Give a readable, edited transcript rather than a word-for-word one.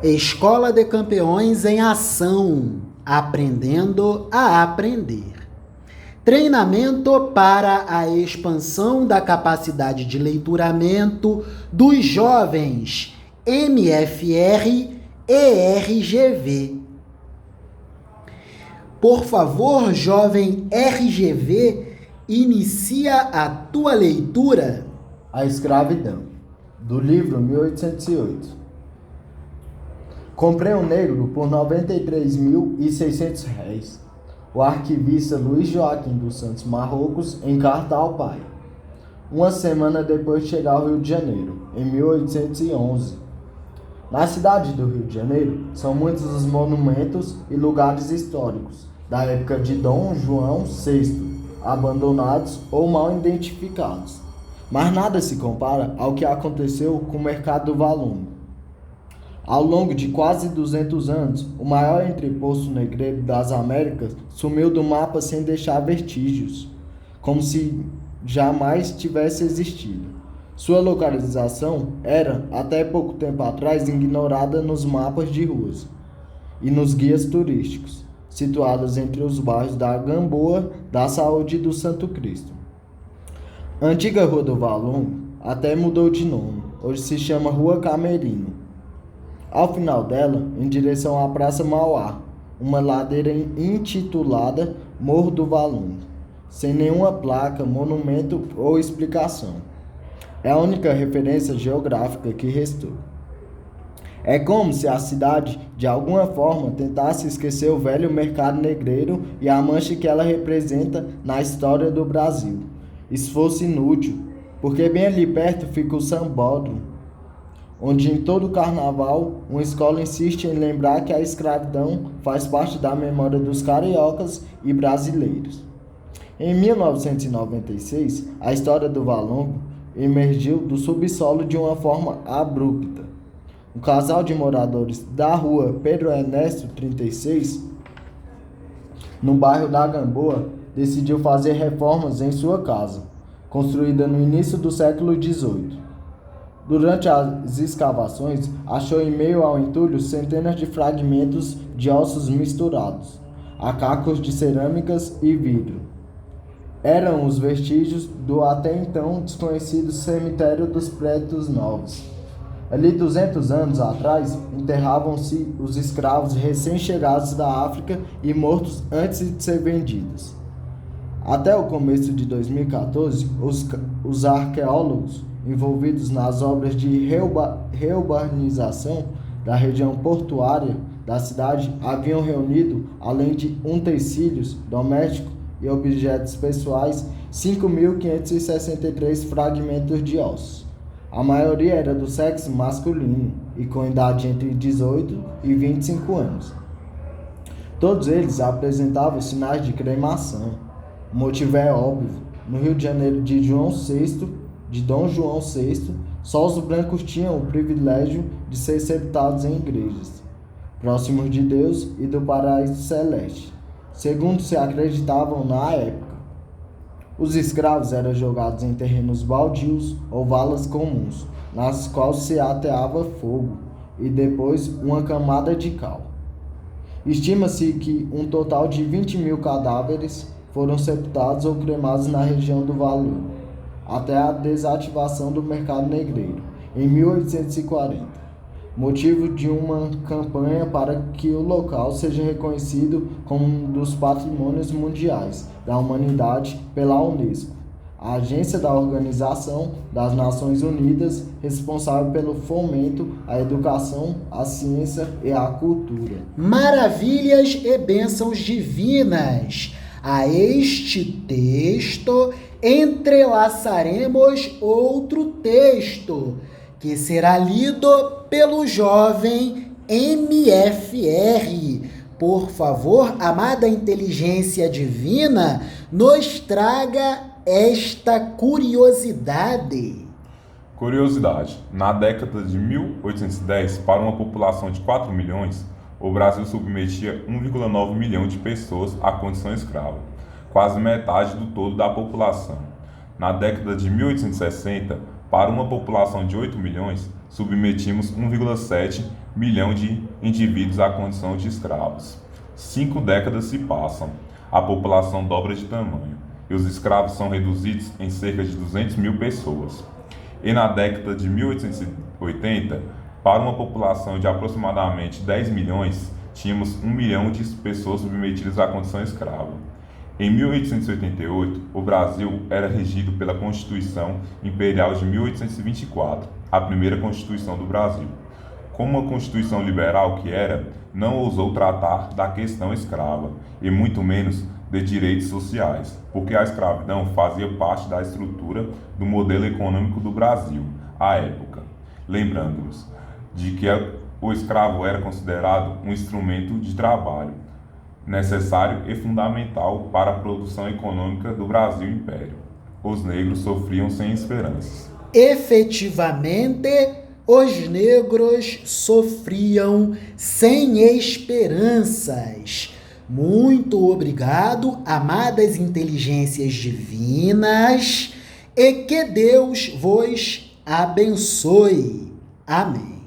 Escola de Campeões em Ação, aprendendo a aprender. Treinamento para a expansão da capacidade de leituramento dos jovens, MFR e RGV. Por favor, jovem RGV, inicia a tua leitura. A Escravidão, do livro 1808. Comprei um negro por R$ 93.600. O arquivista Luiz Joaquim dos Santos Marrocos em carta ao pai. Uma semana depois de chegar ao Rio de Janeiro, em 1811. Na cidade do Rio de Janeiro, são muitos os monumentos e lugares históricos da época de Dom João VI, abandonados ou mal identificados. Mas nada se compara ao que aconteceu com o mercado do Valongo. Ao longo de quase 200 anos, o maior entreposto negreiro das Américas sumiu do mapa sem deixar vestígios, como se jamais tivesse existido. Sua localização era, até pouco tempo atrás, ignorada nos mapas de ruas e nos guias turísticos, situados entre os bairros da Gamboa, da Saúde e do Santo Cristo. A antiga Rua do Valongo até mudou de nome, hoje se chama Rua Camerino. Ao final dela, em direção à Praça Mauá, uma ladeira intitulada Morro do Valongo, sem nenhuma placa, monumento ou explicação. É a única referência geográfica que restou. É como se a cidade, de alguma forma, tentasse esquecer o velho mercado negreiro e a mancha que ela representa na história do Brasil. Isso fosse inútil, porque bem ali perto fica o Sambódromo, onde em todo carnaval uma escola insiste em lembrar que a escravidão faz parte da memória dos cariocas e brasileiros. Em 1996, a história do Valongo emergiu do subsolo de uma forma abrupta. Um casal de moradores da rua Pedro Ernesto 36, no bairro da Gamboa, decidiu fazer reformas em sua casa, construída no início do século XVIII. Durante as escavações, achou em meio ao entulho centenas de fragmentos de ossos misturados, a cacos de cerâmicas e vidro. Eram os vestígios do até então desconhecido cemitério dos Prédios Novos. Ali 200 anos atrás, enterravam-se os escravos recém-chegados da África e mortos antes de ser vendidos. Até o começo de 2014, os arqueólogos envolvidos nas obras de reurbanização da região portuária da cidade haviam reunido, além de utensílios domésticos e objetos pessoais, 5.563 fragmentos de ossos. A maioria era do sexo masculino e com idade entre 18 e 25 anos. Todos eles apresentavam sinais de cremação. O motivo é óbvio. No Rio de Janeiro de Dom João VI, só os brancos tinham o privilégio de ser sepultados em igrejas, próximos de Deus e do paraíso celeste, segundo se acreditavam na época. Os escravos eram jogados em terrenos baldios ou valas comuns, nas quais se ateava fogo e depois uma camada de cal. Estima-se que um total de 20.000 cadáveres foram sepultados ou cremados na região do Valongo, até a desativação do mercado negreiro, em 1840, motivo de uma campanha para que o local seja reconhecido como um dos patrimônios mundiais da humanidade pela Unesco, a agência da Organização das Nações Unidas responsável pelo fomento à educação, à ciência e à cultura. Maravilhas e bênçãos divinas! A este texto entrelaçaremos outro texto, que será lido pelo jovem MFR. Por favor, amada inteligência divina, nos traga esta curiosidade. Curiosidade. Na década de 1810, para uma população de 4 milhões, o Brasil submetia 1,9 milhão de pessoas à condição escrava, quase metade do todo da população. Na década de 1860, Para uma população de 8 milhões, submetimos 1,7 milhão de indivíduos à condição de escravos. 5 décadas se passam, a população dobra de tamanho e os escravos são reduzidos em cerca de 200 mil pessoas. E na década de 1880, para uma população de aproximadamente 10 milhões, tínhamos 1 milhão de pessoas submetidas à condição escrava. Em 1888, o Brasil era regido pela Constituição Imperial de 1824, a primeira Constituição do Brasil. Como uma Constituição liberal que era, não ousou tratar da questão escrava, e muito menos de direitos sociais, porque a escravidão fazia parte da estrutura do modelo econômico do Brasil, à época. Lembrando-nos de que o escravo era considerado um instrumento de trabalho, necessário e fundamental para a produção econômica do Brasil Império. Os negros sofriam sem esperanças. Efetivamente, os negros sofriam sem esperanças. Muito obrigado, amadas inteligências divinas, e que Deus vos abençoe. Amém.